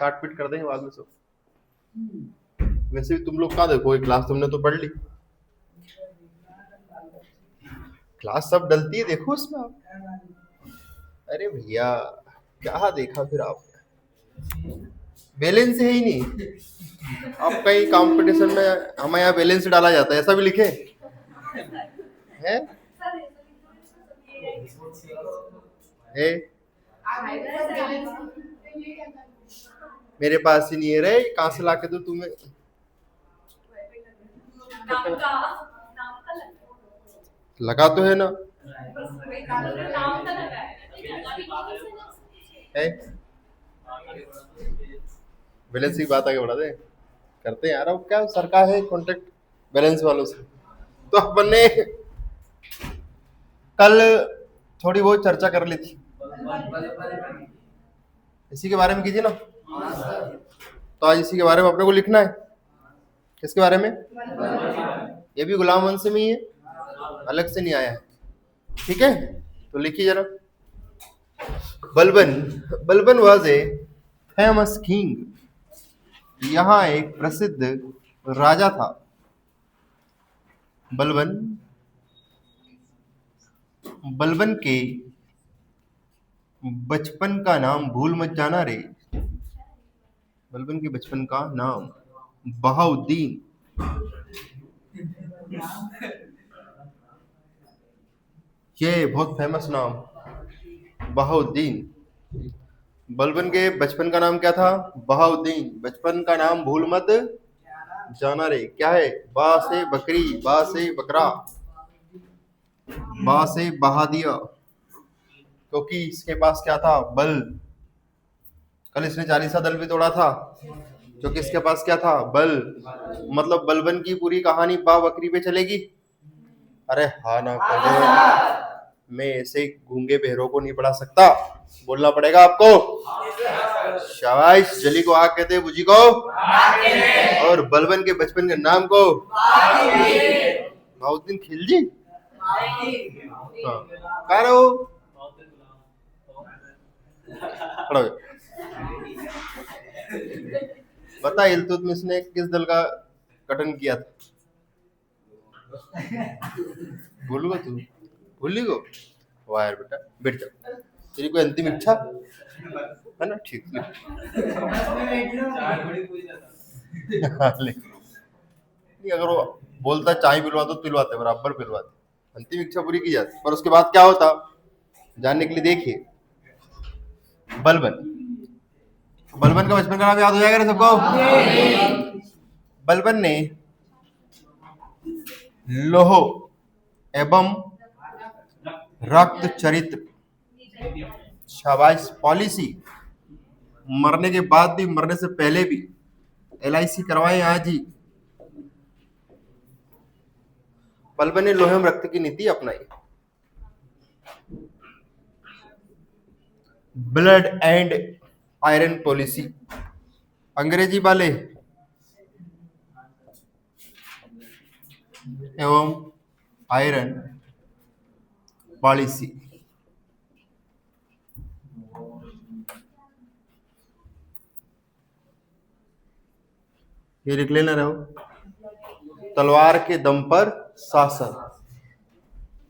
काट पीट कर देंगे बाद में सब। वैसे भी तुम लोग कहाँ देखोगे क्लास, तुमने तो पढ़ ली क्लास, सब डलती है देखो उसमें आप। अरे भैया क्या देखा फिर आप, बैलेंस है ही नहीं। आप कहीं कंपटीशन में हमारे यहाँ बैलेंस डाला जाता है, ऐसा भी लिखे है? है? मेरे पास ही नहीं है रे, कहाँ से लाके दूं तुम्हें? लगा तो है ना है? बैलेंस की बात आगे बढ़ा दे, करते हैं यार। अब क्या सरकार है कांटेक्ट बैलेंस वालों से, तो अपन ने कल थोड़ी बहुत चर्चा कर ली थी, इसी के बारे में कीजिए ना। तो आज इसी के बारे में अपने को लिखना है। किसके बारे में? ये भी गुलाम वंश में ही है, अलग से नहीं आया है, ठीक है? तो लिखिए जरा। Balban, Balban was a famous king. यहाँ एक प्रसिद्ध राजा था। बलबन, बलबन के बचपन का नाम भूल मत जाना रे। बलबन के बचपन का नाम बहाउद्दीन। ये बहुत फेमस नाम, बहाउद्दीन। बलबन के बचपन का नाम क्या था? बहाउद्दीन। बचपन का नाम भूल मत जाना रे। क्या है? बा से बकरी, बा से बकरा, बा से बहा दिया, क्योंकि इसके पास क्या था? बल। कल इसने 40 दल भी तोड़ा था, क्योंकि इसके पास क्या था? बल। मतलब बलबन की पूरी कहानी बा बकरी पे चलेगी। अरे हाँ ना पढ़े, मैं ऐसे गूंगे बहरों को नहीं पढ़ा सकता, बोलना पड़ेगा आपको। शाबाश। जली को आग कहते हैं, बुझी को, और बलबन के बचपन के नाम को बहाउद्दीन खिलजी। हाँ, कह रहे हो बता, इल्तुतमिश ने किस दल का गठन किया था? भूल गो तू, भूल गो? वाह यार बेटा, बैठ जा। तेरी कोई अंतिम इच्छा है ना? ठीक नहीं, अगर वो बोलता चाय पिलवा दो, पिलवाते, बराबर पिलवाते। अंतिम इच्छा पूरी की जाती, पर उसके बाद क्या होता जानने के लिए देखिए। बलबन, बलबन का बचपन का नाम याद हो जाएगा ना सबको? बलबन ने लोह एवं रक्त चरित्र, शाबाश, पॉलिसी, मरने के बाद भी, मरने से पहले भी LIC करवाए आज ही। बलबन ने लोहे एवं रक्त की नीति अपनाई। ब्लड एंड आयरन पॉलिसी, अंग्रेजी वाले, एवं आयरन पॉलिसी। ये लिख लेना रहो। तलवार के दम पर शासन,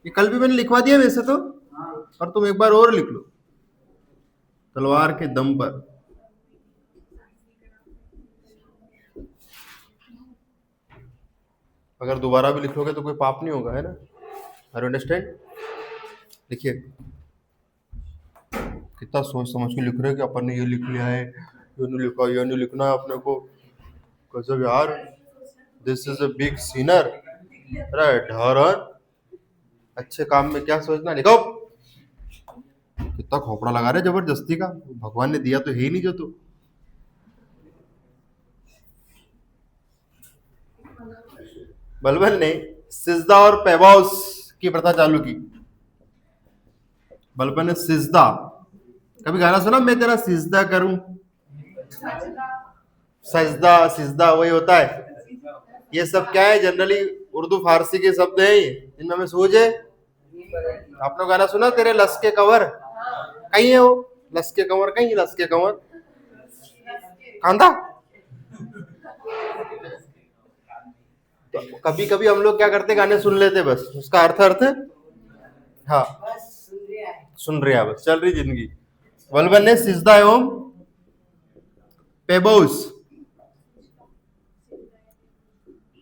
ये कल भी मैंने लिखवा दिया वैसे तो, पर तुम एक बार और लिख लो। तलवार के दम पर। अगर दोबारा भी लिखोगे तो कोई पाप नहीं होगा, है ना? Are understand? लिखिए, कितना सोच समझ के लिख रहे हैं कि अपन ने ये लिख लिया है, ये नहीं लिखा, ये नहीं लिखना है अपने को। गजब यार, दिस इज अ बिग सीनर। अरे ढारन, अच्छे काम में क्या सोचना, लिखो। कितना खोपड़ा लगा रहे जबरदस्ती का, भगवान ने दिया तो है ही नहीं जो तू। बलबन ने सिजदा और पैबाउस की प्रथा चालू की। बलबन ने सिजदा, कभी गाना सुना, मैं तेरा सिजदा करूं? सजदा, सिजदा वही होता है। ये सब क्या है? जनरली उर्दू फारसी के शब्द हैं, इनमें हमें सूझ है। आपने गाना सुना, तेरे लस के कंवर? कहीं है वो लस के कंवर? कहीं लस के कंवर? कांदा। तो कभी कभी हम लोग क्या करते, गाने सुन लेते, बस उसका अर्थ हाँ सुन रहे हैं, बस चल रही जिंदगी। बलबन ने सिजदा एवं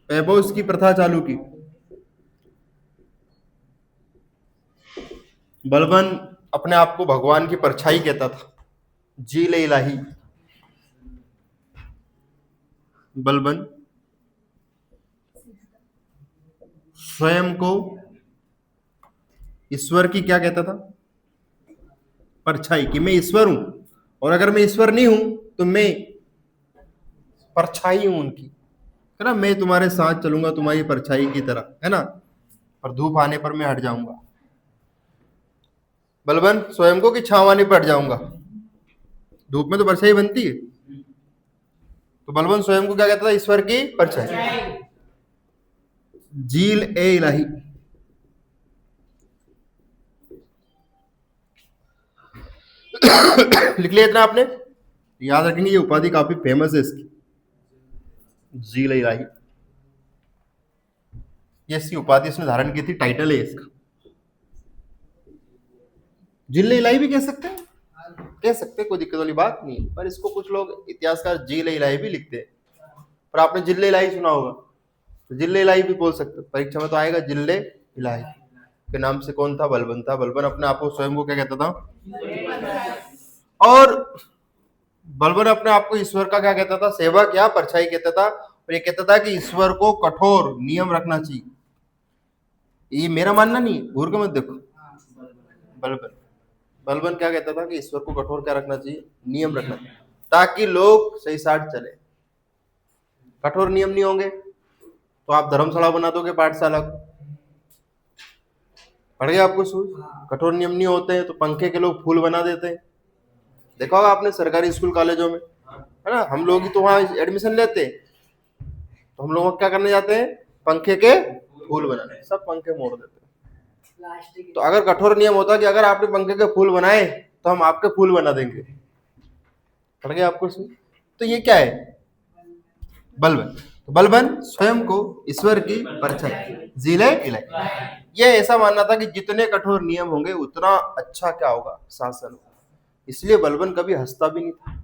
पेबोस की प्रथा चालू की। बलबन अपने आप को भगवान की परछाई कहता था, जील इलाही। बलबन स्वयं को ईश्वर की क्या कहता था, परछाई, कि मैं ईश्वर हूं, और अगर मैं ईश्वर नहीं हूं तो मैं परछाई हूं उनकी, है ना। मैं तुम्हारे साथ चलूंगा तुम्हारी परछाई की तरह, है ना, और धूप आने पर मैं हट जाऊंगा। बलबन स्वयं को कि छाव आने पर हट जाऊंगा, धूप में तो परछाई बनती है। तो बलबन स्वयं को क्या कहता था, ईश्वर की परछाई। जील ए इलाही। लिख लिया इतना आपने, याद रखेंगे, ये उपाधि काफी फेमस है इसकी, जील ए इलाही। ये इसकी उपाधि इसने धारण की थी, टाइटल है इसका। जिल ए इलाही भी कह सकते हैं, कोई दिक्कत वाली बात नहीं है, पर इसको कुछ लोग इतिहासकार जील ए इलाही भी लिखते हैं। पर आपने जिले इलाही सुना होगा, तो जिले इलाही भी बोल सकते, परीक्षा में तो आएगा जिले इलाही के नाम से। कौन था, बलबन था। बलबन अपने आप को स्वयं को क्या कहता था, और बलबन अपने आप को ईश्वर का क्या कहता था, सेवक या परछाई कहता था। और ये कहता था कि ईश्वर को कठोर नियम रखना चाहिए। ये मेरा मानना नहीं है, घूर के मत देखो। बलबन क्या कहता था कि ईश्वर को कठोर क्या रखना चाहिए, नियम रखना चाहिए, ताकि लोग सही साथ चले। कठोर नियम नहीं होंगे तो आप धर्मशाला बना दोगे, पाठशाला को। पढ़ गया आपको सूझ। कठोर नियम नहीं होते हैं तो पंखे के लोग फूल बना देते हैं। देखा होगा आपने सरकारी स्कूल कॉलेजों में, है ना। हम लोग ही तो वहां एडमिशन लेते हैं, तो हम लोग क्या करने जाते हैं, पंखे के फूल बनाने, सब पंखे मोड़ देते हैं। तो अगर कठोर नियम होता कि अगर आपने पंखे के फूल बनाए तो हम आपके फूल बना देंगे। पढ़ गया आपको सूझ। तो ये क्या है, बलबन। बलबन स्वयं को ईश्वर की परछाई, जीले इलाही। ये ऐसा मानना था कि जितने कठोर नियम होंगे उतना अच्छा क्या होगा, शासन होगा। इसलिए बलबन कभी हंसता भी नहीं था,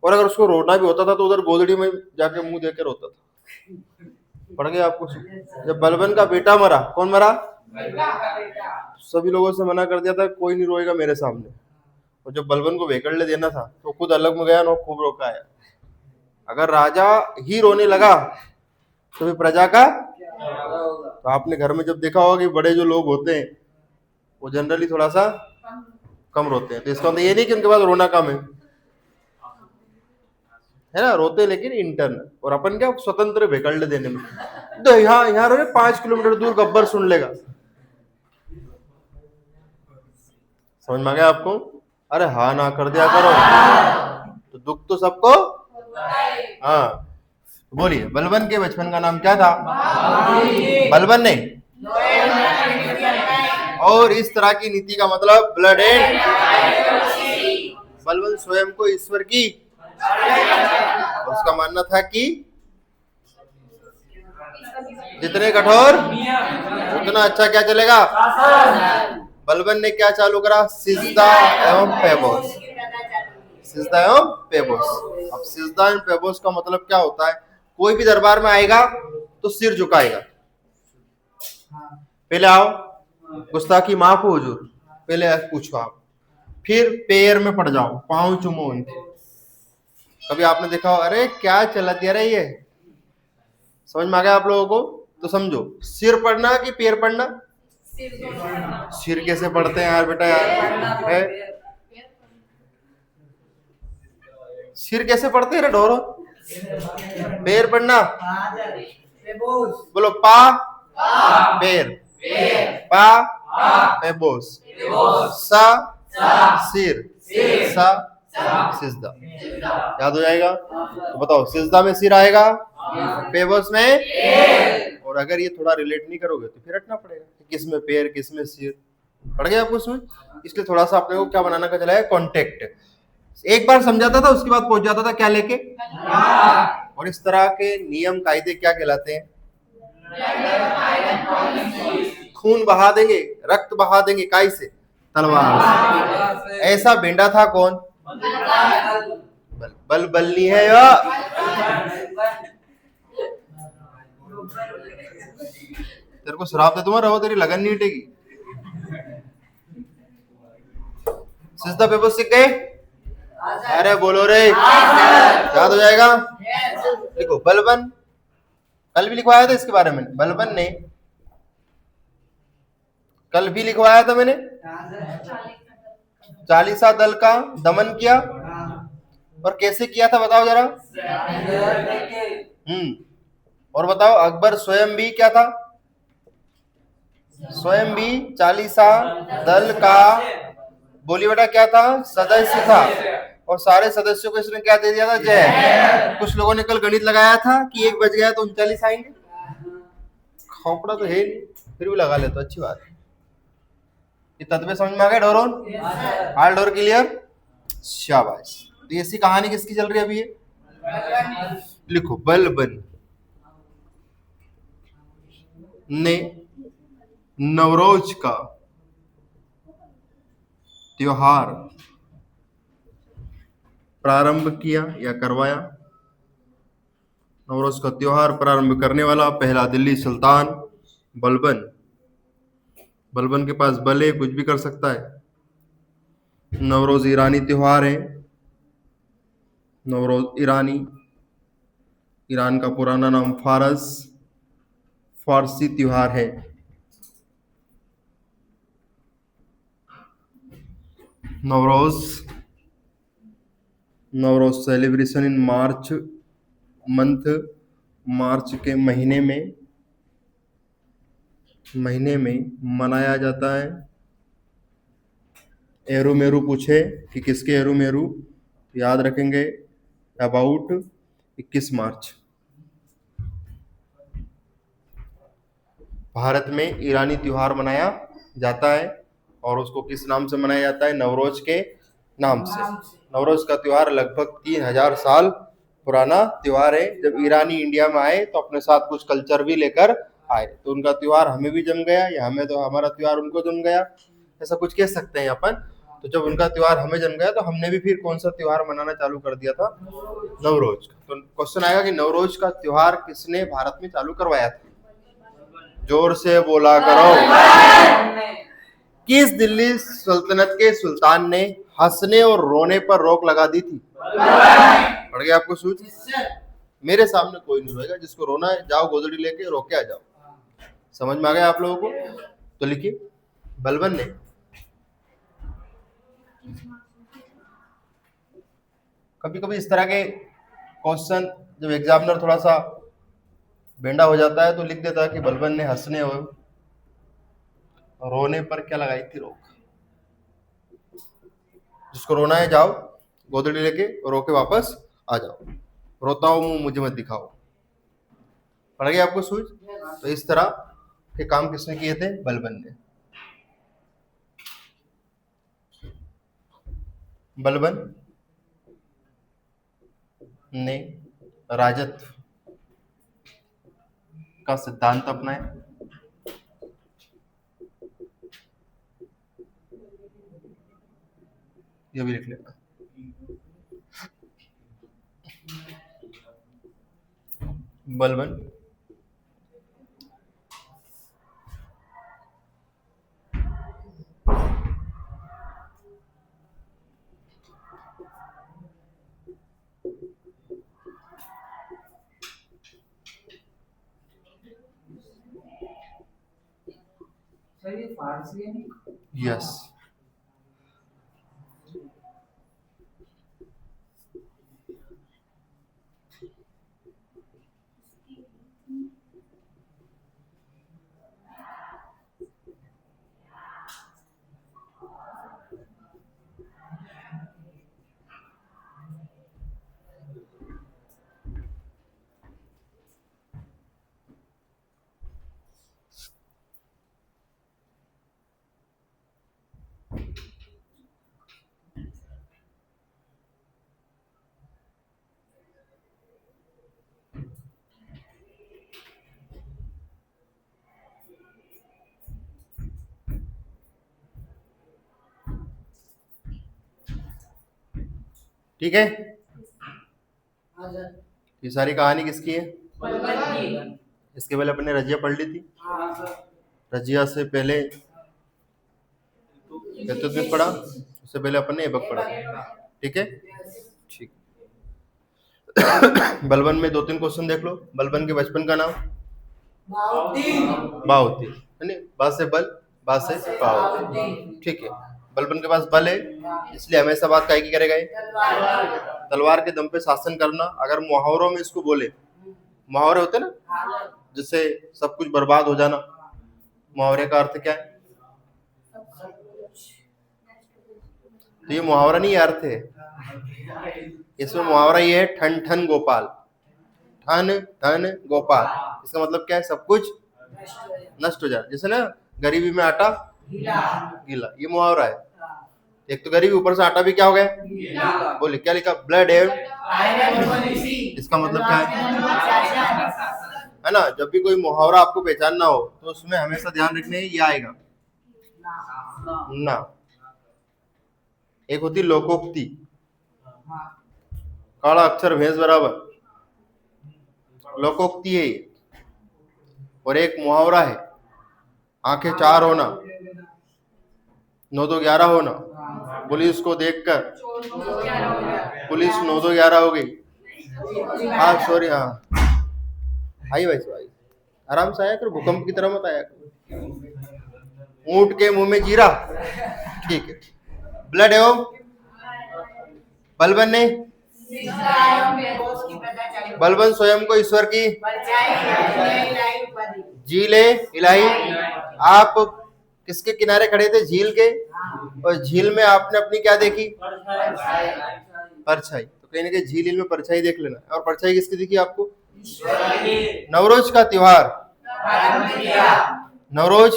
और अगर उसको रोना भी होता था तो उधर गोदड़ी में जाके मुंह देकर रोता था। पढ़ गया आपको। जब बलबन का बेटा मरा, कौन मरा, सभी लोगों से मना कर दिया था कोई नहीं रोएगा मेरे सामने। और जब बलबन को वेकड़ले देना था तो खुद अलग में गया और खूब रोका है। अगर राजा ही रोने लगा तो फिर प्रजा का, तो आपने घर में जब देखा होगा कि बड़े जो लोग होते हैं वो जनरली थोड़ा सा कम रोते हैं। तो इसका मतलब ये नहीं कि उनके पास रोना कम है ना, रोते हैं लेकिन इंटरनल। और अपन क्या स्वतंत्र भेकड़ले देने में, तो यहाँ रो 5 किलोमीटर दूर गब्बर सुन लेगा। समझ में आ गया आपको। अरे हाँ ना कर दिया करो, तो दुख तो सबको। हाँ बोलिए, बलबन के बचपन का नाम क्या था, बलबन ने। और इस तरह की नीति का मतलब ब्लड एंड। बलबन स्वयं को ईश्वर की, उसका मानना था कि जितने कठोर उतना अच्छा क्या चलेगा। बलबन ने क्या चालू करा, सिजदा एवं पेबोस। सिजदा एवं पेबोस। अब सिजदा एवं पेबोस का मतलब क्या होता है, कोई भी दरबार में आएगा तो सिर झुकाएगा। पहले आओ, गुस्ताखी माफ हो हुजूर, पहले पूछो आप, फिर पैर में पड़ जाओ, पांव चूमो उनके। कभी आपने देखा हो, अरे क्या चला दिया रे ये। समझ में आ गया आप लोगों को। तो समझो, सिर पड़ना कि पैर पड़ना, सिर कैसे पड़ते हैं यार बेटा, यार है? सिर कैसे पड़ते हैं ढोरो, पैर पड़ना। बोलो, पा पैर, पा पेबोस, सा सिर, सा सिजदा। याद हो जाएगा। तो बताओ, सिजदा में सिर आएगा, पेबोस में। और अगर ये थोड़ा रिलेट नहीं करोगे तो फिर हटना पड़ेगा, किस में पैर किस में सिर। पड़ गया आपको उसमें। इसलिए थोड़ा सा अपने को क्या बनाना का चला है, कॉन्टेक्ट। एक बार समझाता था, उसके बाद पहुंच जाता था क्या लेके। और इस तरह के नियम कायदे क्या कहलाते हैं? खून बहा देंगे, रक्त बहा देंगे, काय से? तलवार से। ऐसा बेंडा था कौन? बल बल नहीं है या तेरे को शराब दे दूंगा, रहो, तेरी लगन नहीं हटेगी। सिस्टर पेपर सीख गए? अरे बोलो रे, याद हो जाएगा। देखो बलबन, कल भी लिखवाया था इसके बारे में। बलबन ने कल भी लिखवाया था मैंने, चालीसा दल का दमन किया। और कैसे किया था बताओ जरा। और बताओ अकबर स्वयं भी क्या था? स्वयं भी चालीसा दल का, बोली बेटा क्या था? सदस्य था। और सारे सदस्यों को इसने क्या दे दिया था? जय। कुछ लोगों ने कल गणित लगाया था कि 1 बज गया तो 39 आएंगे। खोपड़ा तो है नहीं, फिर भी लगा ले तो अच्छी बात है। ये तत्व समझ में आ गया डोरोन? All door clear? शाबाश। तो ऐसी कहानी किसकी चल रही है अभी? ये लिखो, बलबन ने नवरोज का त्योहार प्रारंभ किया या करवाया। नवरोज का त्योहार प्रारंभ करने वाला पहला दिल्ली सुल्तान बलबन। बलबन के पास बल है, कुछ भी कर सकता है। नवरोज ईरानी त्योहार है। नवरोज ईरानी, ईरान का पुराना नाम फारसी त्योहार है। Navroz Navroz celebration in March month, मार्च के महीने में मनाया जाता है। एरू मेरू पूछे कि किसके एरू मेरू, याद रखेंगे अबाउट 21 मार्च। भारत में ईरानी त्योहार मनाया जाता है और उसको किस नाम से मनाया जाता है? नवरोज के नाम से। नवरोज का त्योहार लगभग 3000 साल पुराना त्योहार है। जब ईरानी इंडिया में आए तो अपने साथ कुछ कल्चर भी लेकर आए, तो उनका त्योहार हमें भी जम गया, या हमें तो हमारा त्योहार उनको जम गया, ऐसा कुछ कह सकते हैं अपन। तो जब उनका त्योहार हमें जम गया तो हमने भी फिर कौन सा त्योहार मनाना चालू कर दिया था? नवरोज। तो क्वेश्चन आएगा कि नवरोज का त्योहार किसने भारत में चालू करवाया था? जोर से बोला करो। किस दिल्ली सल्तनत के सुल्तान ने हंसने और रोने पर रोक लगा दी थी? पड़ गया आपको सूझ? मेरे सामने कोई नहीं रोएगा, जिसको रोना है जाओ गोदड़ी लेके रो के आ जाओ। समझ में आ गया आप लोगों को? तो लिखिए, बलबन ने कभी कभी इस तरह के क्वेश्चन जब एग्जामिनर थोड़ा सा बेंडा हो जाता है तो लिख देता है कि बलबन ने हंसने और रोने पर क्या लगाई थी रोक। जिसको रोना है जाओ गोदड़ी लेके रो के वापस आ जाओ, रोता हो मुंह मुझे मत दिखाओ। पड़ गया आपको सूझ? तो इस तरह के काम किसने किए थे? बलबन ने। बलबन ने राजत्व का सिद्धांत अपनाया। ये भी लिख लेना। बलबन यस, ठीक है। ये सारी कहानी किसकी है? इसके पहले अपने रजिया पढ़ ली थी। रजिया से पहले इल्तुतमिश पढ़ा, उससे पहले अपन ने ऐबक पढ़ा। ठीक है, ठीक। बलबन में 2-3 क्वेश्चन देख लो। बलबन के बचपन का नाम बाहुती, बा से बल, बा से बाहुती। ठीक है, बलबन के पास बल है, इसलिए हमेशा बात काहे की करेगा ये? तलवार के दम पे शासन करना। अगर मुहावरों में इसको बोले, मुहावरे होते ना जिससे सब कुछ बर्बाद हो जाना, मुहावरे का अर्थ क्या है? तो ये मुहावरा नहीं, अर्थ है। इसमें मुहावरा ये है, ठन ठन गोपाल, ठन ठन गोपाल। इसका मतलब क्या है? सब कुछ नष्ट हो जाए। जैसे ना गरीबी में आटा गीला, ये मुहावरा है। एक तो गरीबी, ऊपर से आटा भी क्या हो गया? बोले क्या लिखा? Blood and. इसका मतलब क्या है ना? जब भी कोई मुहावरा आपको पहचानना हो तो उसमें हमेशा ध्यान रखने ये आएगा ना। एक होती लोकोक्ति, काला अक्षर भैंस बराबर, लोकोक्ति है ये। और एक मुहावरा है, आंखें 4 होना, 9 2 11 होना। पुलिस को देखकर पुलिस 9 2 11 हो गई। हाँ सॉरी, हाँ आई भाई आई, आराम से आया करो, भूकंप की तरह मत आया करो। ऊंट के मुंह में जीरा, ठीक है। ब्लड एवं बलबन ने, बलबन स्वयं को ईश्वर की झील इलाही। आप किसके किनारे खड़े थे? झील के। और झील में आपने अपनी क्या देखी? परछाई। तो कहीं ना कहीं झील में परछाई देख लेना। और परछाई किसकी दिखी आपको? नवरोज का त्योहार, नवरोज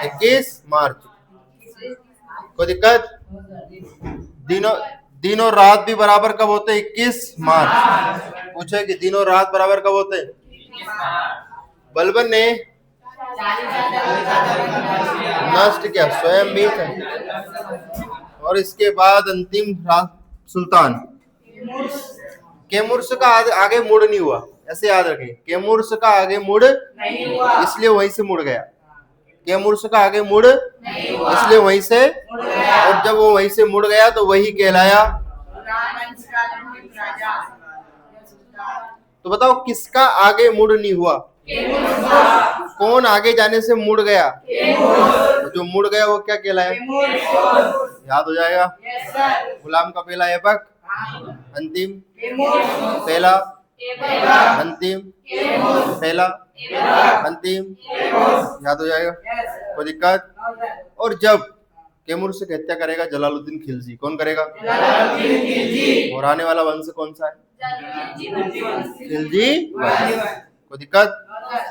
21 मार्च। कोई दिक्कत? दिन और रात भी बराबर कब होते? 21 मार्च। पूछे कि दिन और रात बराबर कब होते? बलबन ने नष्ट किया, स्वयं भी था। और इसके बाद अंतिम सुल्तान कैमुर्स का आगे मुड़ नहीं हुआ, ऐसे याद रखें। कैमुर्स का आगे मुड़ इसलिए वहीं से मुड़ गया। कैमुर्स का आगे मुड़ इसलिए वहीं से, और जब वो वहीं से मुड़ गया तो वही कहलाया। तो बताओ किसका आगे मुड़ नहीं हुआ? कौन आगे जाने से मुड़ गया? जो मुड़ गया वो क्या कहलाया? याद हो जाएगा। गुलाम का पहला ऐबक, अंतिम पहला, अंतिम पहला, अंतिम। याद हो जाएगा, कोई दिक्कत? और जब कैमूर से हत्या करेगा जलालुद्दीन खिलजी। कौन करेगा? और आने वाला वंश कौन सा है? खिलजी। कोई दिक्कत?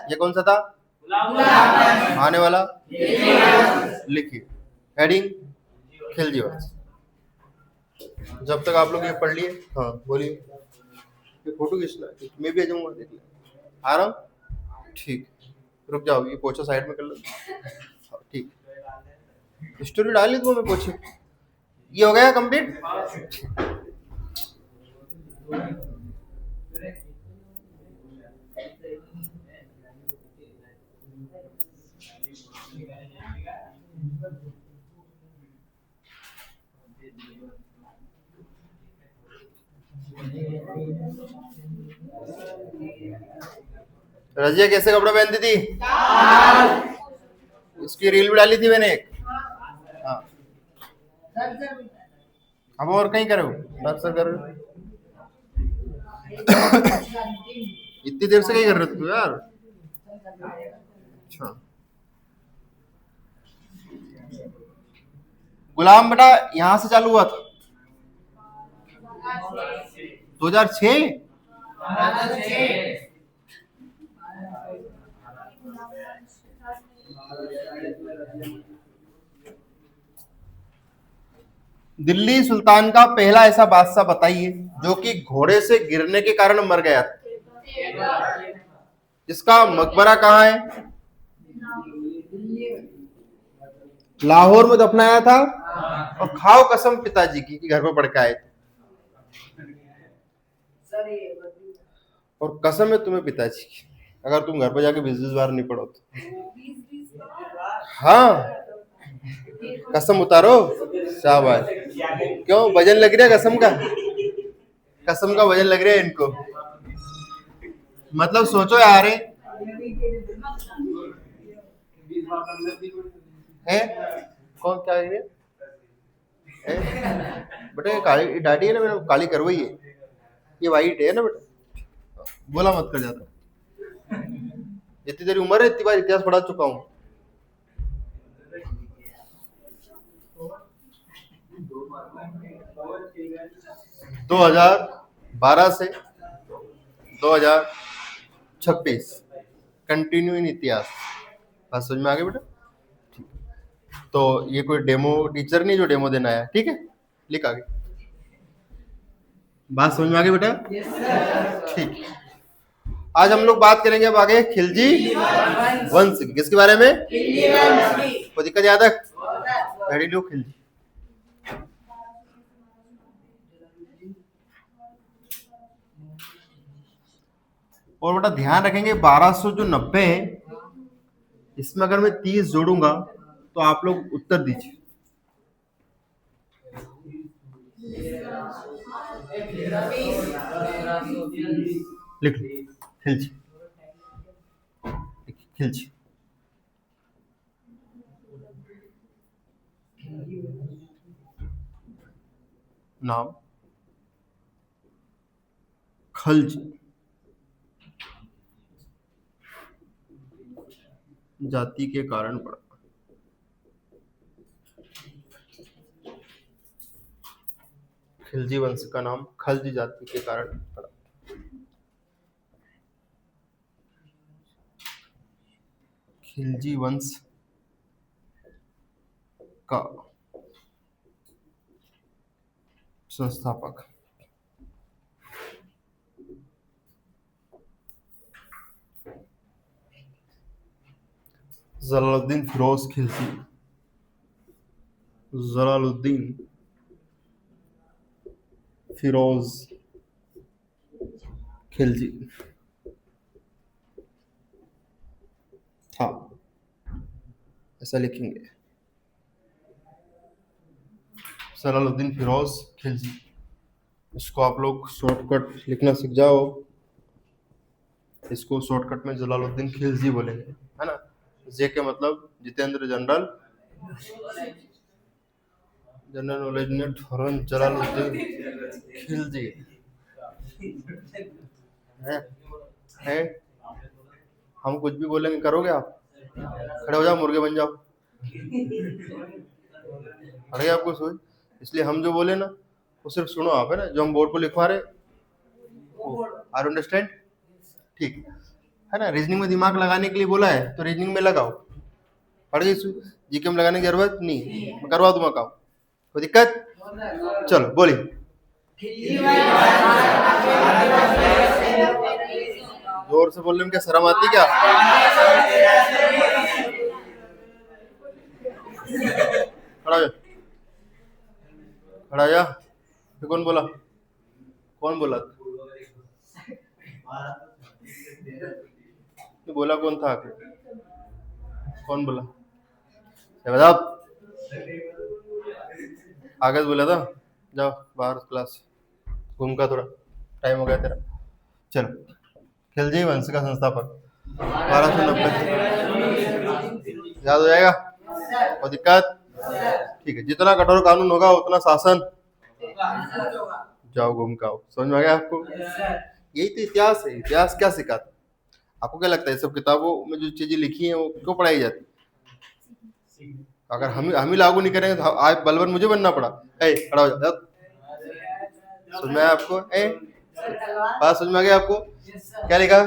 ये कौन सा था? आने वाला लिखिए, हेडिंग खिलजी वंश। जब तक आप लोग ये पढ़ लिए, हाँ बोलिए। ये फोटो खींचना है, मैं भी आ जाऊंगा, देख ले आ रहा हूँ। ठीक, रुक जाओ, ये पोछा साइड में कर लो। ठीक, स्टोरी डाली तो मैं पोछे। ये हो गया कंप्लीट। रजिया कैसे कपड़ा पहनती थी? इसकी रील भी डाली थी मैंने एक। हाँ, अब और कहीं करो, अक्सर करो। इतनी देर से कहीं कर रहे थे यार? अच्छा, गुलाम बेटा यहाँ से चालू हुआ था 2006। दिल्ली सुल्तान का पहला ऐसा बादशाह बताइए जो कि घोड़े से गिरने के कारण मर गया था। इसका मकबरा कहाँ है? लाहौर में दफनाया था, और खाओ कसम पिताजी की कि घर पे पढ़ के आए थे, और कसम है तुम्हें पिताजी की, अगर तुम घर पे जाके 20 बार नहीं पढ़ो तो। हाँ, कसम उतारो, शाबाश। क्यों वजन लग रहा है कसम का? कसम का वजन लग रहा है इनको। मतलब सोचो यार, है कौन क्या है बेटा? ये काली डाटी है ना, मैंने काली करवाई है, ये वाइट है ना बेटा, बोला मत कर जाता। इतनी देरी उम्र है, इतनी बार इतिहास पढ़ा चुका हूँ। दो 2012 से 2026 कंटिन्यू इन इतिहास। बात समझ में आ गई बेटा? तो ये कोई डेमो टीचर नहीं जो डेमो देना आया, ठीक है, लिख आगे। बात समझ में आ गई बेटा? ठीक। आज हम लोग बात करेंगे अब आगे खिलजी वंश की। किसके बारे में? कोई दिक्कत याद तक? पढ़ी लो खिलजी। और बेटा ध्यान रखेंगे 1290 है, इसमें अगर मैं 30 जोड़ूंगा तो आप लोग उत्तर दीजिए। लिख लो खिलजी, खिलजी। नाम खलजी, जाति के कारण पड़ा। खिलजी वंश का नाम खलजी जाति के कारण पड़ा। खिलजी वंश का संस्थापक जलालुद्दीन फिरोज खिलजी। जलालुद्दीन फिरोज खिलजी था, ऐसा लिखेंगे, जलालुद्दीन फिरोज खिलजी। इसको आप लोग शॉर्टकट लिखना सीख जाओ, इसको शॉर्टकट में जलालुद्दीन खिलजी बोलेंगे, है ना। जे के मतलब जितेंद्र जनरल, जनरल नॉलेज ने ठोरन जलालुद्दीन खिलजी है। हम कुछ भी बोलेंगे करोगे आप? खड़े हो जाओ, मुर्गे बन जाओ, खड़े आपको सोच। इसलिए हम जो बोले ना वो सिर्फ सुनो आप, है ना, जो हम बोर्ड पर लिखवा रहे। Are understand? ठीक है ना। रीजनिंग में दिमाग लगाने के लिए बोला है तो रीजनिंग में लगाओ, पढ़ गई। जीके में लगाने की जरूरत नहीं, मैं करवा दूंगा काम, कोई दिक्कत? चलो बोलिए। जोर से बोलने में क्या शर्म आती क्या? खड़ा हो जा, खड़ा हो जा। कौन बोला? कौन बोला? तो बोला कौन था आखिर? कौन बोला? बताओ। आगे बोला था, जाओ बाहर क्लास घूम का, थोड़ा टाइम हो गया तेरा। चलो, खिलजी वंश का संस्थापक 1290 याद हो जाएगा? कोई दिक्कत? ठीक है, जितना कठोर कानून होगा उतना शासन। जाओ घूम का आओ। समझ में आ गया आपको? यही तो इतिहास है। इतिहास क्या सिखाता? आपको क्या लगता है सब किताबों में जो चीजें लिखी हैं वो क्यों पढ़ाई जाती? अगर हम ही लागू नहीं करेंगे तो आज बलवन मुझे बनना पड़ा। खड़ा हो जाओ। समझ में आया आपको? बात समझ में आ गया आपको? क्या लिखा?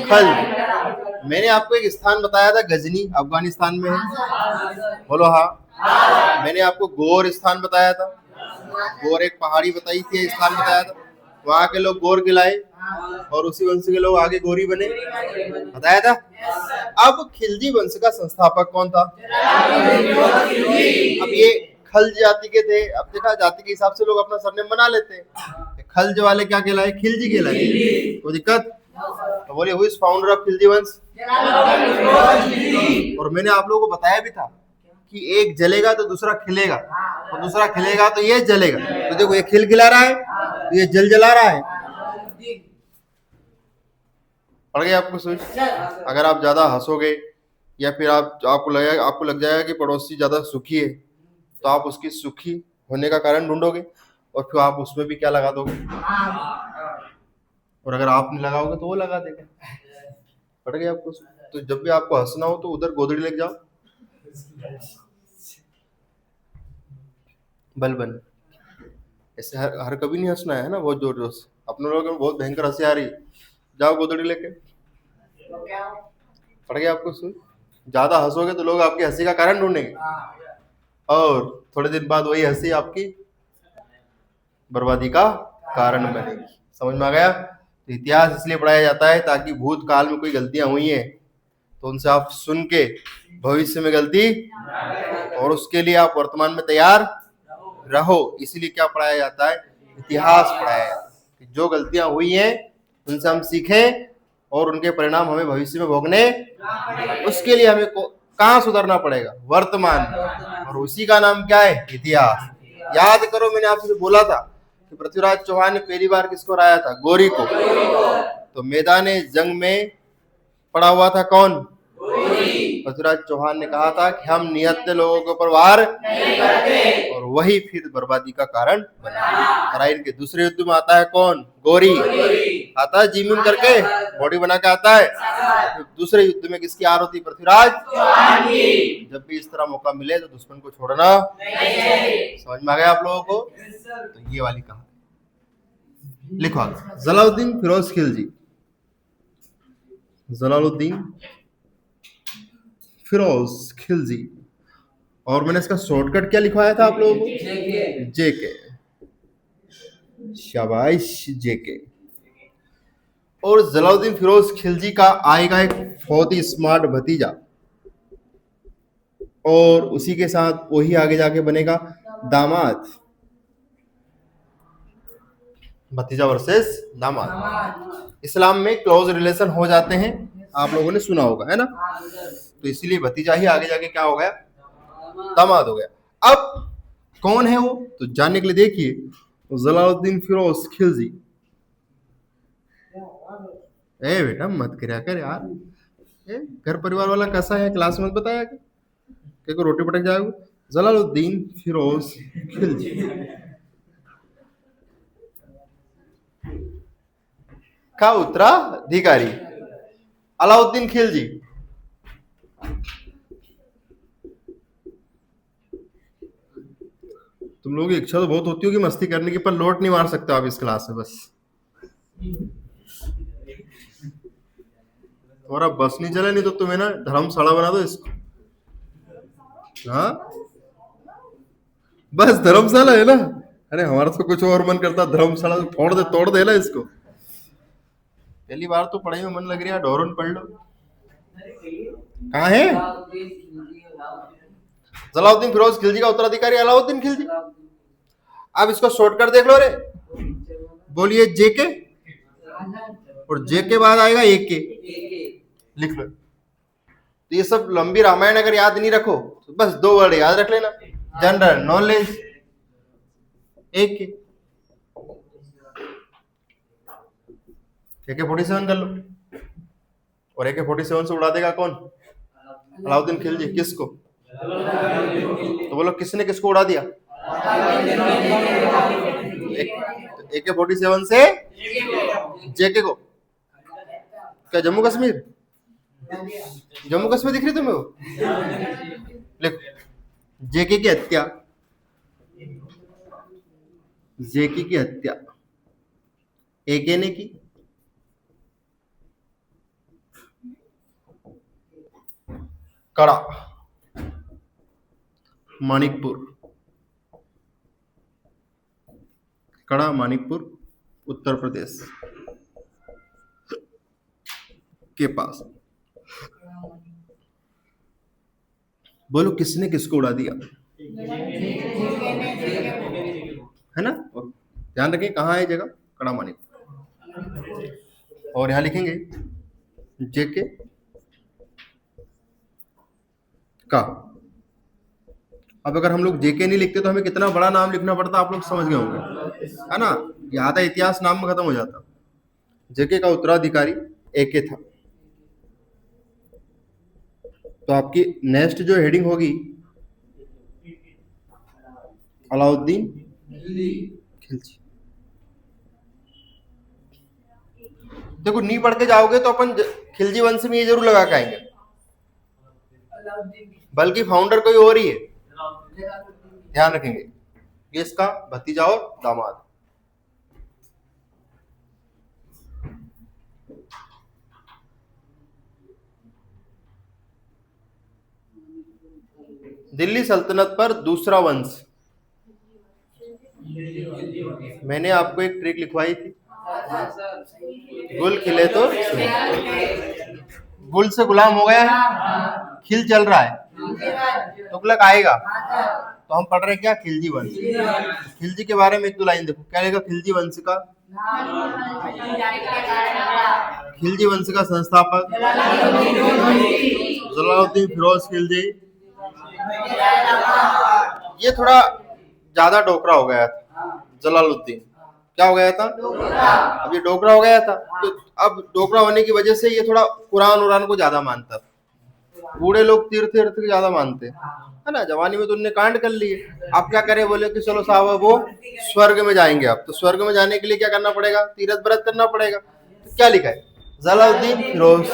खल। मैंने आपको एक स्थान बताया था, गजनी अफगानिस्तान में है, बोलो हाँ। मैंने आपको गोर स्थान बताया था, गोर एक पहाड़ी बताई थी, स्थान बताया था, वहां के लोग गोर गिलाए और उसी वंश के लोग आगे गोरी बने, बताया था। अब खिलजी वंश का संस्थापक कौन था? अब ये खल्ज जाति के थे। अब देखा जाति के हिसाब से लोग अपना सरनेम बना लेते हैं। खल्ज वाले क्या कहलाए? खिलजी कहलाए। कोई दिक्कत? तो बोलिए who is founder of Khilji वंश? और मैंने आप लोगों को बताया भी था कि एक जलेगा तो दूसरा खिलेगा, और दूसरा खिलेगा तो ये जलेगा। तो देखो ये खिल खिला रहा है, तो ये जल जला रहा है। पड़ गया आपको सोच? अगर आप ज्यादा हंसोगे या फिर आपको लग जाएगा कि पड़ोसी ज्यादा सुखी है, तो आप उसकी सुखी होने का कारण ढूंढोगे और फिर आप उसमें भी क्या लगा दोगे, और अगर आप नहीं लगाओगे तो वो लगा देगा। पड़ गया आपको? तो जब भी आपको हंसना हो तो उधर गोदड़ी लेके जाओ, बलबन। ऐसे हर कभी नहीं हंसना है ना, बहुत जोर जोर से। अपने लोगों में बहुत भयंकर हंसी आ रही, जाओ गोदड़ी लेके। पड़ गया आपको? सुन, ज्यादा हंसोगे तो लोग आपकी हंसी का कारण ढूंढेंगे, और थोड़े दिन बाद वही हंसी आपकी बर्बादी का कारण बनेगी। समझ में आ गया? तो इतिहास इसलिए पढ़ाया जाता है ताकि भूतकाल में कोई गलतियां हुई हैं तो उनसे आप सुन के भविष्य में गलती, और उसके लिए आप वर्तमान में तैयार रहो। इसीलिए क्या पढ़ाया जाता है? इतिहास पढ़ाया जाता है कि जो गलतियां हुई हैं उनसे हम सीखें और उनके परिणाम हमें भविष्य में भोगने, उसके लिए हमें कहाँ सुधरना पड़ेगा? वर्तमान में। और उसी का नाम क्या है? इतिहास। याद करो, मैंने आपसे बोला था कि पृथ्वीराज चौहान ने पहली बार किसको हराया था? गौरी को। तो मैदान जंग में पड़ा हुआ था कौन? पृथ्वीराज चौहान ने कहा था कि हम निहत्थे लोगों के ऊपर वार नहीं करते, और वही फिर बर्बादी का कारण बना। तराइन के दूसरे युद्ध में आता है कौन? गौरी। आता है जिम करके, बॉडी बना के आता है। तो दूसरे युद्ध में किसकी हार होती? पृथ्वीराज चौहान की। जब भी इस तरह मौका मिले तो दुश्मन को छोड़ना नहीं। समझ में आ गया आप लोगों को? तो ये वाली कहानी लिखो आगे। जलालुद्दीन फिरोज खिलजी, जलालुद्दीन फिरोज खिलजी। और मैंने इसका शॉर्टकट क्या लिखवाया था आप लोगों को? जेके। शाबाश, जेके। और जलालुद्दीन फिरोज खिलजी का आएगा एक बहुत ही स्मार्ट भतीजा, और उसी के साथ वही आगे जाके बनेगा दामाद। भतीजा वर्सेस दामाद। इस्लाम में क्लोज रिलेशन हो जाते हैं, आप लोगों ने सुना होगा, है ना? तो इसीलिए भतीजा ही आगे जाके क्या हो गया? दामाद हो गया। अब कौन है वो, तो जानने के लिए देखिए जलालुद्दीन फिरोज खिलजी। ए बेटा मत करया कर यार, घर परिवार वाला कैसा है, क्लास में बताया कि को रोटी पटक जाएगा। जलालुद्दीन फिरोज खिलजी का उत्तराधिकारी अलाउद्दीन खिलजी। तुम लोगों की इच्छा तो बहुत होती होगी मस्ती करने की, पर लोट नहीं मार सकते आप इस क्लास में। बस तुम्हारा बस नहीं चले, नहीं तो तुम्हें ना धर्मशाला बना दो इसको। हाँ बस धर्मशाला है ना? अरे हमारा तो कुछ और मन करता, धर्मशाला तो तोड़ दे ना इसको। पहली बार तो पढ़ाई में मन लग रहा है, डोरन पढ़ लो। कहाँ है? जलालुद्दीन फिरोज खिलजी का उत्तराधिकारी अलाउद्दीन खिलजी। अब इसको शॉर्टकट देख लो रे, बोलिए जेके, और जे के बाद आएगा एक के, लिख लो। तो ये सब लंबी रामायण अगर याद नहीं रखो तो बस 2 वर्ड याद रख लेना, जनरल नॉलेज, एक के। AK-47 कर लो, और AK-47 से उड़ा देगा कौन? अलाउद्दीन खिलजी। किसको? तो बोलो किसने किसको उड़ा दिया? AK-47 से जेके को। क्या जम्मू कश्मीर? जम्मू कश्मीर दिख रही तुम्हें वो? लिखो जेके की हत्या, जेके की हत्या एके ने की। कड़ा, मानिकपुर, कड़ा मानिकपुर उत्तर प्रदेश के पास। बोलो किसने किसको उड़ा दिया, है ना। और ध्यान रखें कहाँ है जगह, कड़ा मानिक। और यहाँ लिखेंगे जेके का। अब अगर हम लोग जेके नहीं लिखते तो हमें कितना बड़ा नाम लिखना पड़ता, आप लोग समझ गए होंगे, है ना। ये आधा इतिहास नाम में खत्म हो जाता। जेके का उत्तराधिकारी एके था। तो आपकी नेक्स्ट जो हेडिंग होगी अलाउद्दीन खिलजी। देखो नहीं पढ़ के जाओगे तो अपन खिलजी वंश में ये जरूर लगा के आएंगे, बल्कि फाउंडर कोई और ही है, ध्यान रखेंगे। ये इसका भतीजा और दामाद। दिल्ली सल्तनत पर दूसरा वंश। मैंने आपको एक ट्रिक लिखवाई थी, गुल खिले तो गुल से गुलाम हो गया है, खिल चल रहा है, तुगलक आएगा। तो हम पढ़ रहे हैं क्या, खिलजी वंश। खिलजी के बारे में एक दो लाइन देखो, क्या लिखा खिलजी वंश का। खिलजी वंश का संस्थापक जलालुद्दीन फिरोज खिलजी। ये थोड़ा ज्यादा डोकरा हो गया था, जलालुद्दीन क्या हो गया था, अब ये डोकरा हो गया था। तो अब डोकरा होने की वजह से ये थोड़ा कुरान उरान को ज्यादा मानता था। बूढ़े लोग तीर्थ तीर्थ को ज्यादा मानते, है ना। जवानी में तो उनने कांड कर लिए। अब क्या करे, बोले कि चलो साहब वो स्वर्ग में जाएंगे। अब तो स्वर्ग में जाने के लिए क्या करना पड़ेगा, तीर्थ व्रत करना पड़ेगा। तो क्या लिखा है, जलालुद्दीन फिरोज।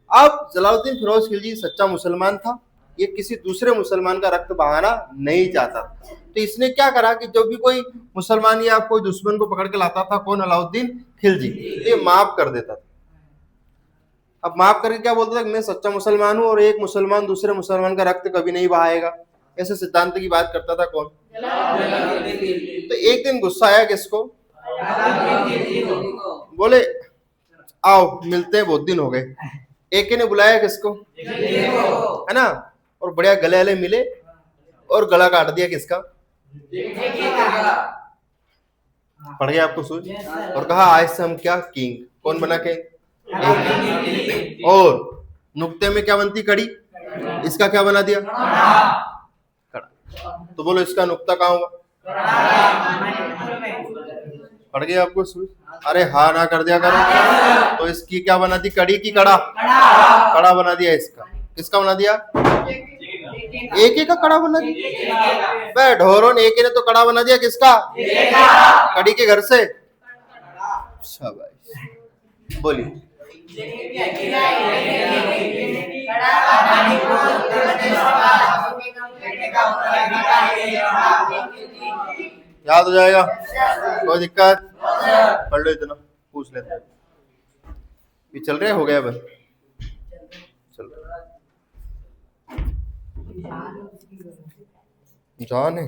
अब जलालुद्दीन फिरोज खिलजी सच्चा मुसलमान था, ये किसी दूसरे मुसलमान का रक्त बहाना नहीं चाहता। तो इसने क्या करा कि जब भी कोई मुसलमान या कोई दुश्मन को पकड़ के लाता था, कौन, अलाउद्दीन खिलजी, तो ये माफ कर देता था। अब माफ करके क्या बोलता था कि मैं सच्चा मुसलमान हूं और एक मुसलमान दूसरे मुसलमान का रक्त कभी नहीं बहाएगा, ऐसे सिद्धांत की बात करता था कौन, तो एक दिन गुस्सा आया किसको, बोले आओ मिलते हैं, बहुत दिन हो गए। एक ने बुलाया किसको, है ना, और बढ़िया गले गले मिले और गला काट दिया किसका, पड़ गया आपको सूझ। और कहा आज से हम क्या किंग, कौन बना के, और नुक्ते में क्या बनती कड़ी, इसका क्या बना दिया, कड़ा। तो बोलो इसका नुक्ता कहाँ हुआ, पड़ गया आपको सूझ। अरे हाँ ना कर दिया करो। तो इसकी क्या बना दी, कड़ी की कड़ा, कड़ा बना दिया इसका। किसका बना दिया, एक का कड़ा बना दिया। ढोरों ने एक ने तो कड़ा बना दिया किसका, कड़ी के घर से। शाबाश, बोलिए। याद हो जाएगा, कोई दिक्कत, पढ़ लो इतना, पूछ लेते हैं। ये चल रहा हो गया बस, चल जान है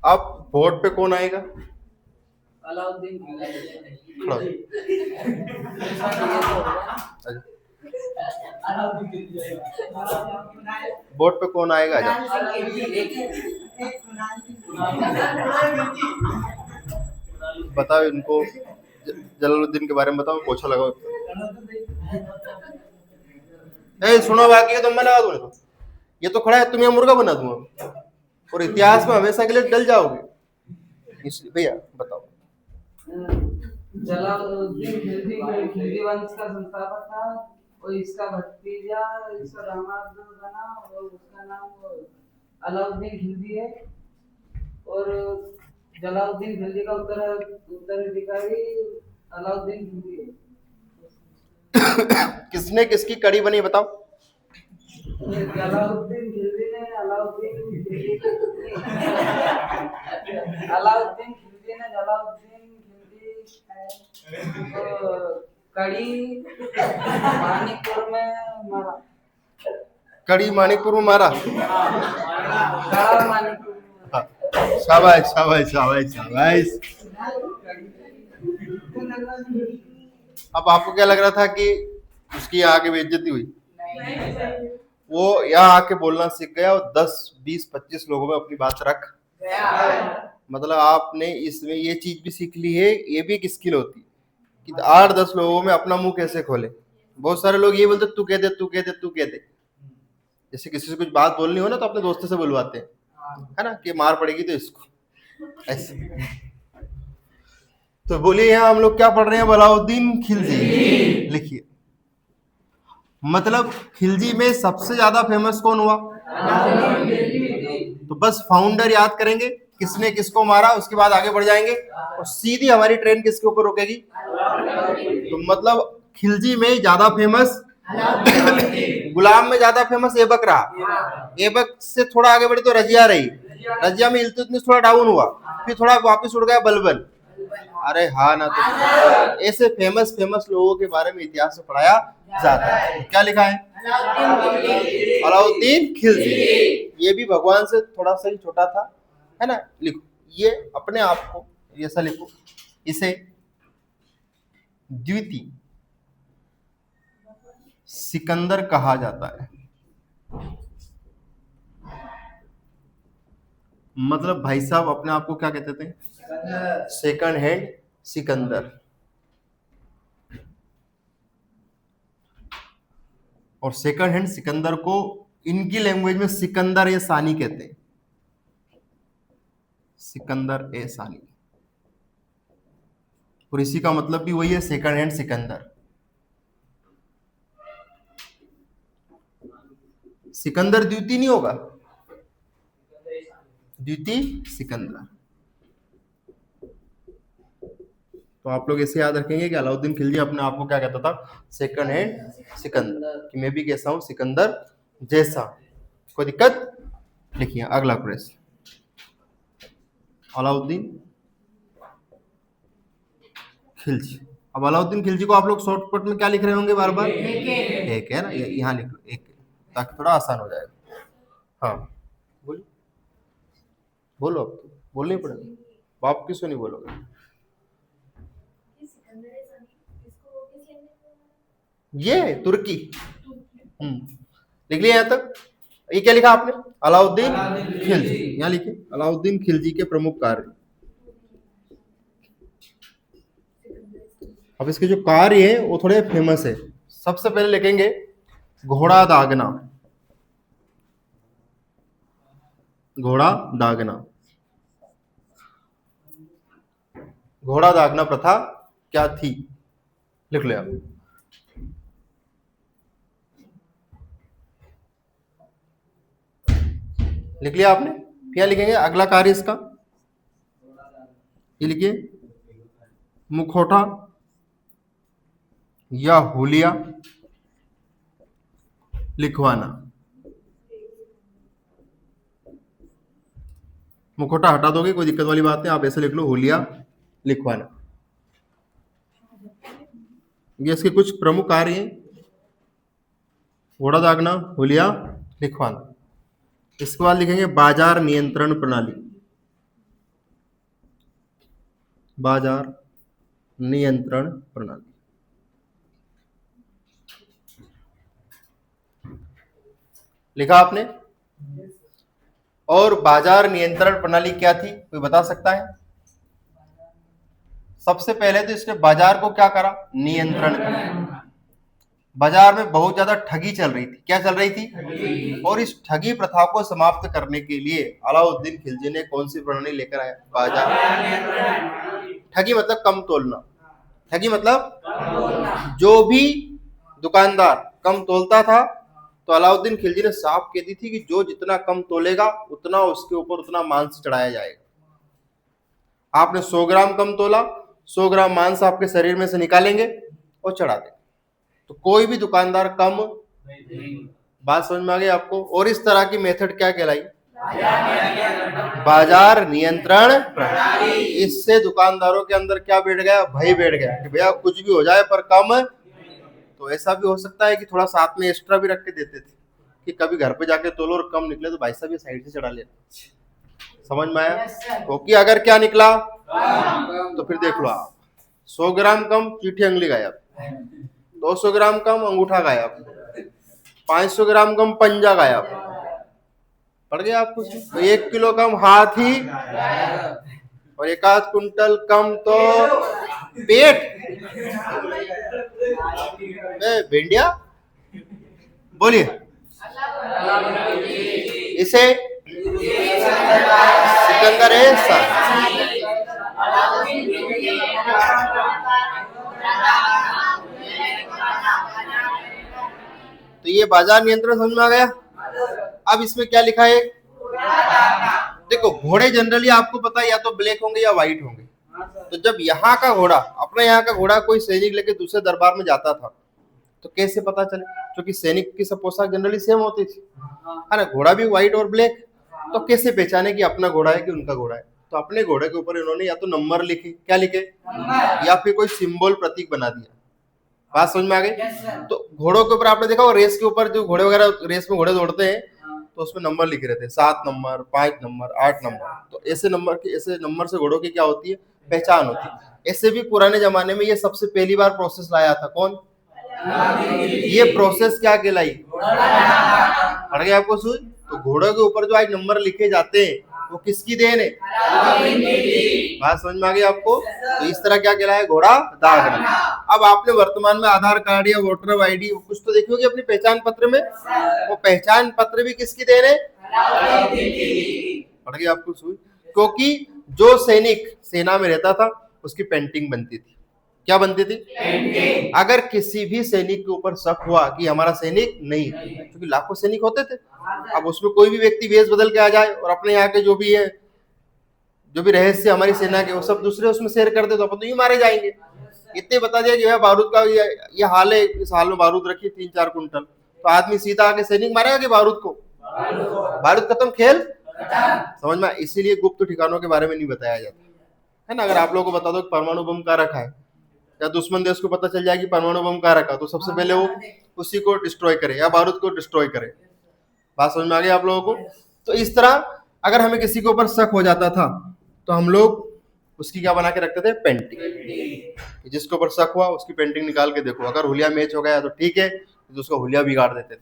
अब बोर्ड पे कौन आएगा, अलाउद्दीन बोर्ड पे कौन आएगा, बताओ इनको, जलालुद्दीन के बारे में बताओ, पोछा लगाओ। सुनो बाकी तुम मैं लगा दूंगा, ये तो खड़ा है, तुम्हें मुर्गा बना दूंगा और इतिहास में हमेशा के लिए डल जाओगे। इसलिए भैया बताओ। जलालुद्दीन खिलजी वंश का संस्थापक था और इसका भतीजा इसका दामाद बना और उसका नाम अलाउद्दीन खिलजी है। और जलालुद्दीन खिलजी का उत्तराधिकारी अलाउद्दीन खिलजी है। किसने किसकी कड़ी बनी बताओ, जलालुद्दीन खिलजी ने अलाउद्दीन खिलजी ने जलालुद्दीन कड़ी मानिकपुर में मारा। कड़ी मानिकपुर में मारा। बड़ा मानिकपुर में। हाँ, शाबाश शाबाश शाबाश शाबाश। अब आपको क्या लग रहा था कि उसकी यहाँ आके बेइज्जती हुई? वो यहाँ आके बोलना सीख गया और 10 20 25 लोगों में अपनी बात रख। मतलब आपने इसमें ये चीज भी सीख ली है, ये भी एक स्किल होती है कि 8-10 लोगों में अपना मुंह कैसे खोले। बहुत सारे लोग ये बोलते तू कह दे तू कह दे तू कह दे। जैसे किसी से कुछ बात बोलनी हो ना तो अपने दोस्तों से बुलवाते हैं, है ना, कि मार पड़ेगी तो इसको ऐसे। तो बोलिए यहाँ हम लोग क्या पढ़ रहे हैं? अलाउद्दीन खिलजी। लिखिए, मतलब खिलजी में सबसे ज्यादा फेमस कौन हुआ? तो बस फाउंडर याद करेंगे, किसने किसको मारा, उसके बाद आगे बढ़ जाएंगे और सीधी हमारी ट्रेन किसके ऊपर रुकेगी? तो मतलब खिलजी में ज्यादा फेमस गुलाम में ज्यादा फेमस ऐबक रहा। ऐबक से थोड़ा आगे बढ़े तो रजिया रही। रजिया में इल्तुतमिश थोड़ा डाउन हुआ, फिर थोड़ा वापस उड़ गया बलबन। अरे हाँ ना, तो ऐसे फेमस लोगों के बारे में इतिहास में पढ़ाया जाता है। क्या लिखा है? अलाउद्दीन खिलजी। ये भी भगवान से थोड़ा सा ही छोटा था, है ना। लिखो ये अपने आप को ऐसा लिखो, इसे द्वितीय सिकंदर कहा जाता है। मतलब भाई साहब अपने आप को क्या कहते थे? Second hand Sikandar. और सेकंड हैंड सिकंदर को इनकी लैंग्वेज में सिकंदर ए सानी कहते हैं। सिकंदर ए सानी, और इसी का मतलब भी वही है, सेकंड हैंड सिकंदर। सिकंदर द्वितीय नहीं होगा, द्वितीय सिकंदर। तो आप लोग ऐसे याद रखेंगे कि अलाउद्दीन खिलजी अपने आप को क्या कहता था? सेकंड हैंड सिकंदर, कि मैं भी कैसा हूं? सिकंदर जैसा। कोई दिक्कत? लिखिए अगला प्रश्न। अलाउद्दीन खिलजी। अब अलाउद्दीन खिलजी को आप लोग शॉर्टकट में क्या लिख रहे होंगे? बार बार एक है ना, यहाँ लिख लो एक, ताकि थोड़ा आसान हो जाएगा। हाँ बोलिए, बोलो, अब तो बोलना ही पड़ेगा, आप किसको नहीं बोलोगे? ये तुर्की। लिख लिया यहाँ तक? ये क्या लिखा आपने? अलाउद्दीन खिलजी। यहाँ लिखिए अलाउद्दीन खिलजी के प्रमुख कार्य। अब इसके जो कार्य है वो थोड़े फेमस है। सबसे पहले लिखेंगे घोड़ा दागना। घोड़ा दागना, घोड़ा दागना प्रथा क्या थी? लिख लिया। लिख लिया आपने? क्या लिखेंगे अगला कार्य इसका? ये लिखिए मुखौटा या हुलिया लिखवाना। मुखौटा हटा दोगे, कोई दिक्कत वाली बात नहीं, आप ऐसे लिख लो हुलिया लिखवाना। ये इसके कुछ प्रमुख कार्य हैं, घोड़ा दागना, हुलिया लिखवाना। इसके बाद लिखेंगे बाजार नियंत्रण प्रणाली। बाजार नियंत्रण प्रणाली, लिखा आपने? और बाजार नियंत्रण प्रणाली क्या थी, कोई बता सकता है? सबसे पहले तो इसने बाजार को क्या करा? नियंत्रण करा। बाजार में बहुत ज्यादा ठगी चल रही थी। क्या चल रही थी? और इस ठगी प्रथा को समाप्त करने के लिए अलाउद्दीन खिलजी ने कौन सी प्रणाली लेकर आया? बाजार। ठगी मतलब कम तोलना। ठगी मतलब जो भी दुकानदार कम तोलता था तो अलाउद्दीन खिलजी ने साफ कह दी थी कि जो जितना कम तोलेगा उतना उसके ऊपर उतना मांस चढ़ाया जाएगा। आपने 100 ग्राम कम तोला, 100 ग्राम मांस आपके शरीर में से निकालेंगे और चढ़ा देंगे। तो कोई भी दुकानदार कम, बात समझ में आ गई आपको? और इस तरह की मेथड क्या कहलाई? बाजार नियंत्रण प्रणाली। इससे दुकानदारों के अंदर क्या बैठ गया? भय बैठ गया कि भैया कुछ भी हो जाए पर कम। तो ऐसा भी हो सकता है कि थोड़ा साथ में एक्स्ट्रा भी रख के देते थे, कि कभी घर पे जाके तोलो और कम निकले तो भाई साहब ये साइड से चढ़ा लेना। समझ में आया? क्योंकि अगर क्या निकला तो फिर देख लो आप, 100 ग्राम कम चीठी अंगली गायब, 200 ग्राम कम अंगूठा गायब, 500 ग्राम कम पंजा गायब, पड़ गया आपको। तो 1 किलो कम हाथी और 1 कुंटल कम तो पेट। भिंडिया बोलिए, इसे सिकंदर है सर। तो ये बाजार नियंत्रण समझ में आ गया। अब इसमें क्या लिखा है, देखो घोड़े जनरली आपको पता है या तो ब्लैक होंगे या व्हाइट होंगे। तो जब यहाँ का घोड़ा, अपने यहाँ का घोड़ा कोई सैनिक लेके दूसरे दरबार में जाता था तो कैसे पता चले, क्योंकि सैनिक की सब पोशाक जनरली सेम होती थी, है ना, घोड़ा भी व्हाइट और ब्लैक। तो कैसे पहचाने कि अपना घोड़ा है कि उनका घोड़ा है? तो अपने घोड़े के ऊपर इन्होंने या तो नंबर लिखे, क्या लिखे, या फिर कोई सिंबल प्रतीक बना दिया। बात समझ में आ गई? तो घोड़ों के ऊपर आपने देखा रेस के ऊपर जो घोड़े वगैरह रेस में घोड़े दौड़ते हैं तो उसमें नंबर लिखे रहते हैं, 7 नंबर, 5 नंबर, 8 नंबर। तो ऐसे नंबर से घोड़ों की क्या होती है, पहचान होती है। ऐसे भी पुराने जमाने में ये सबसे पहली बार प्रोसेस लाया था कौन? ये प्रोसेस क्या कहलाई? पड़ गया आपको सूझ? तो घोड़ों के ऊपर जो आज नंबर लिखे जाते हैं वो किसकी देन है? बात समझ में आ गई आपको? तो इस तरह क्या कहलाया, घोड़ा दागना। अब आपने वर्तमान में आधार कार्ड या वोटर आईडी कुछ तो देखी होगी अपनी पहचान पत्र में, वो पहचान पत्र भी किसकी देन है? पड़ गई आपको सूझ? क्योंकि जो सैनिक सेना में रहता था उसकी पेंटिंग बनती थी। क्या बनती थी? अगर किसी भी सैनिक के ऊपर शक हुआ कि हमारा सैनिक नहीं, क्योंकि लाखों सैनिक होते थे, अब उसमें कोई भी व्यक्ति वेश बदल के आ जाए और अपने यहाँ के जो भी है, जो भी रहस्य हमारी सेना के, वो सब दूसरे उसमें शेयर कर दे तो अपन तो ही मारे जाएंगे। इतने बता दिया कि बारूद का ये हाल है, इस हाल में बारूद रखी 3-4 कुंटल, तो आदमी सीधा आके सैनिक मारेगा कि बारूद को? बारूद खत्म, खेल समझ में। इसीलिए गुप्त ठिकानों के बारे में नहीं बताया जाता है ना। अगर आप लोगों को बता दो कि परमाणु बम कहाँ रखा है, या दुश्मन देश को पता चल जाए कि परमाणु बम कहाँ रखा, तो सबसे पहले वो उसी को डिस्ट्रॉय करे या बारूद को डिस्ट्रॉय करे। बात समझ में आ गई आप लोगों को? तो इस तरह अगर हमें किसी के ऊपर शक हो जाता था तो हम लोग उसकी क्या बना के रखते थे, पेंटिंग। जिसके ऊपर शक हुआ उसकी पेंटिंग निकाल के देखो, अगर हुलिया मैच हो गया तो ठीक है, तो उसका हुलिया बिगाड़ देते थे।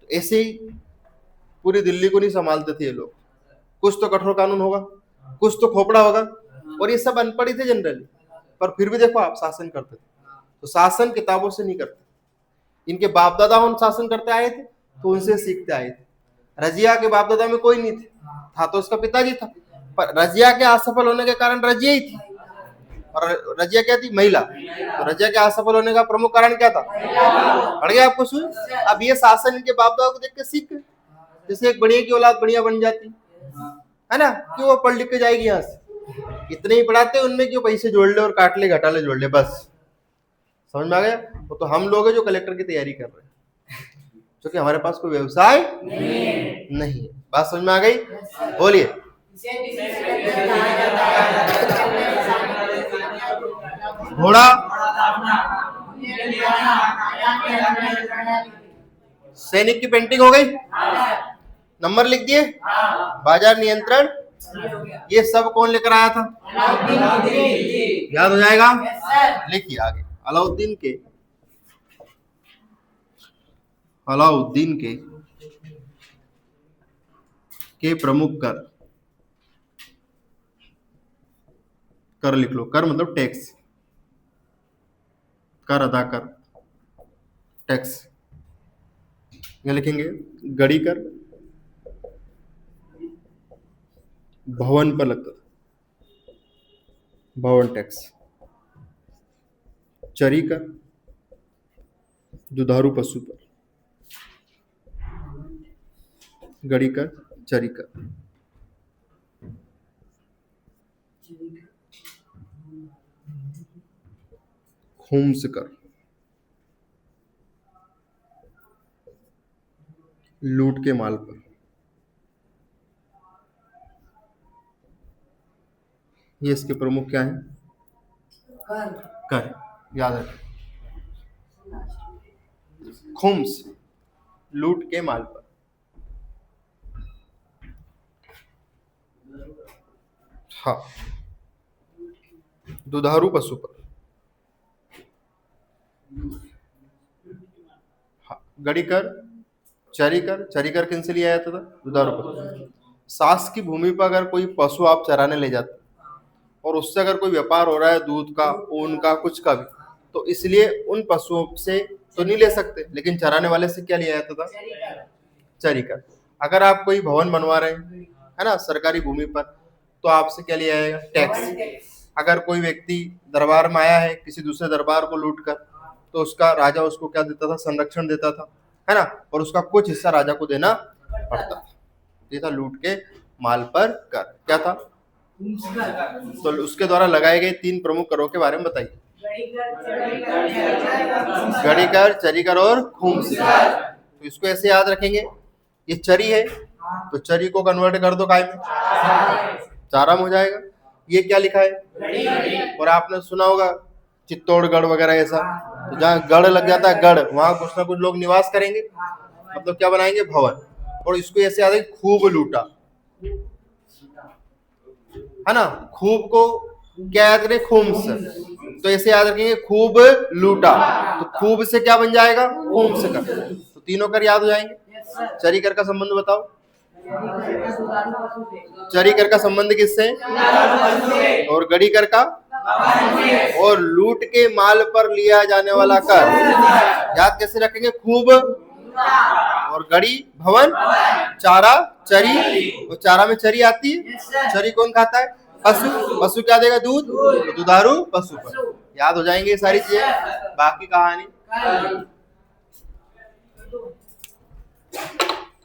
तो ऐसे ही पूरी दिल्ली को नहीं संभालते थे ये लोग। कुछ तो कठोर कानून होगा, कुछ तो खोपड़ा होगा, और ये सब अनपढ़ ही थे जनरली, पर फिर भी देखो आप शासन करते थे। तो शासन किताबों से नहीं करते, इनके बाप दादा उन शासन करते आए थे तो उनसे सीखते आए थे। रजिया के बाप दादा में कोई नहीं था तो उसका पिताजी था, पर रजिया के असफल होने के कारण रजिया ही थी, और रजिया क्या थी, महिला। तो रजिया के असफल होने का प्रमुख कारण क्या था, पड़ गया आपको सुन। अब ये शासन इनके बाप दादा को देख के सीख, जैसे एक बढ़िया की औलाद बढ़िया बन जाती है ना, क्यों वो पढ़ लिख के जाएगी यहाँ से, इतने ही पढ़ाते उनमें क्यों पैसे जोड़ ले और काट ले घटा ले जोड़ ले, बस। समझ में आ गया? वो तो हम लोग हैं जो कलेक्टर की तैयारी कर रहे हैं, क्योंकि हमारे पास कोई व्यवसाय नहीं है। बात समझ में आ गई? बोलिए। घोड़ा सैनिक की पेंटिंग हो गई, नंबर लिख दिए, बाजार नियंत्रण, ये सब कौन लेकर आया था? याद हो जाएगा? लिखिए आगे। अलाउद्दीन के प्रमुख कर लिख लो। कर मतलब टैक्स, कर अदा कर, टैक्स। क्या लिखेंगे? गड़ी कर, भवन पर लगता था, भवन टैक्स। चरी कर, दुधारू पशु पर, गड़ी कर, चरी कर। खुम्स कर, लूट के माल पर। ये इसके प्रमुख क्या है? कर, याद है। खुम्स लूट के माल पर। हाँ, दुधारू पशु पर। हाँ, गड़ी कर, चरी कर। चरी कर किन से लिया जाता था? दुधारू पशु। सास की भूमि पर अगर कोई पशु आप चराने ले जाते और उससे अगर कोई व्यापार हो रहा है दूध का, ऊन का, कुछ का भी, तो इसलिए उन पशुओं से तो नहीं ले सकते, लेकिन चराने वाले से क्या लिया जाता था? चरी कर। अगर आप कोई भवन बनवा रहे हैं, है ना, सरकारी भूमि पर, तो आपसे क्या लिया जाएगा? टैक्स। अगर कोई व्यक्ति दरबार में आया है किसी दूसरे दरबार को लूट कर, तो उसका राजा उसको क्या देता था? संरक्षण देता था, है ना, और उसका कुछ हिस्सा राजा को देना पड़ता था। ये था लूट के माल पर कर। क्या था? तो उसके द्वारा लगाए गए 3 प्रमुख करों के बारे में बताइए। गड़ी कर, चरी कर और खूम्स कर। तो इसको ऐसे याद रखेंगे, ये चरी है तो चरी को कन्वर्ट कर दो काय में? चारा में हो जाएगा। ये क्या लिखा है? और आपने सुना होगा चित्तौड़गढ़ वगैरह ऐसा, तो जहाँ गढ़ लग जाता है, गढ़, वहां कुछ ना कुछ लोग निवास करेंगे, मतलब क्या बनाएंगे? भवन। और इसको ऐसे याद है, खूब लूटा, है ना। खूब को क्या याद करें? खूम्स। तो ऐसे याद रखेंगे, खूब लूटा, तो खूब से क्या बन जाएगा? खूम्स कर। तो तीनों कर याद हो जाएंगे। चरी कर का संबंध बताओ। चरी कर का संबंध किससे? और गड़ी कर का? और लूट के माल पर लिया जाने वाला कर याद कैसे रखेंगे? खूब और गड़ी भवन, चारा चरी, और चारा में चरी आती है। चरी कौन खाता है? पशु। पशु क्या देगा? दूध। तो दुधारू पशु पर याद हो जाएंगे ये सारी चीजें। बाकी कहानी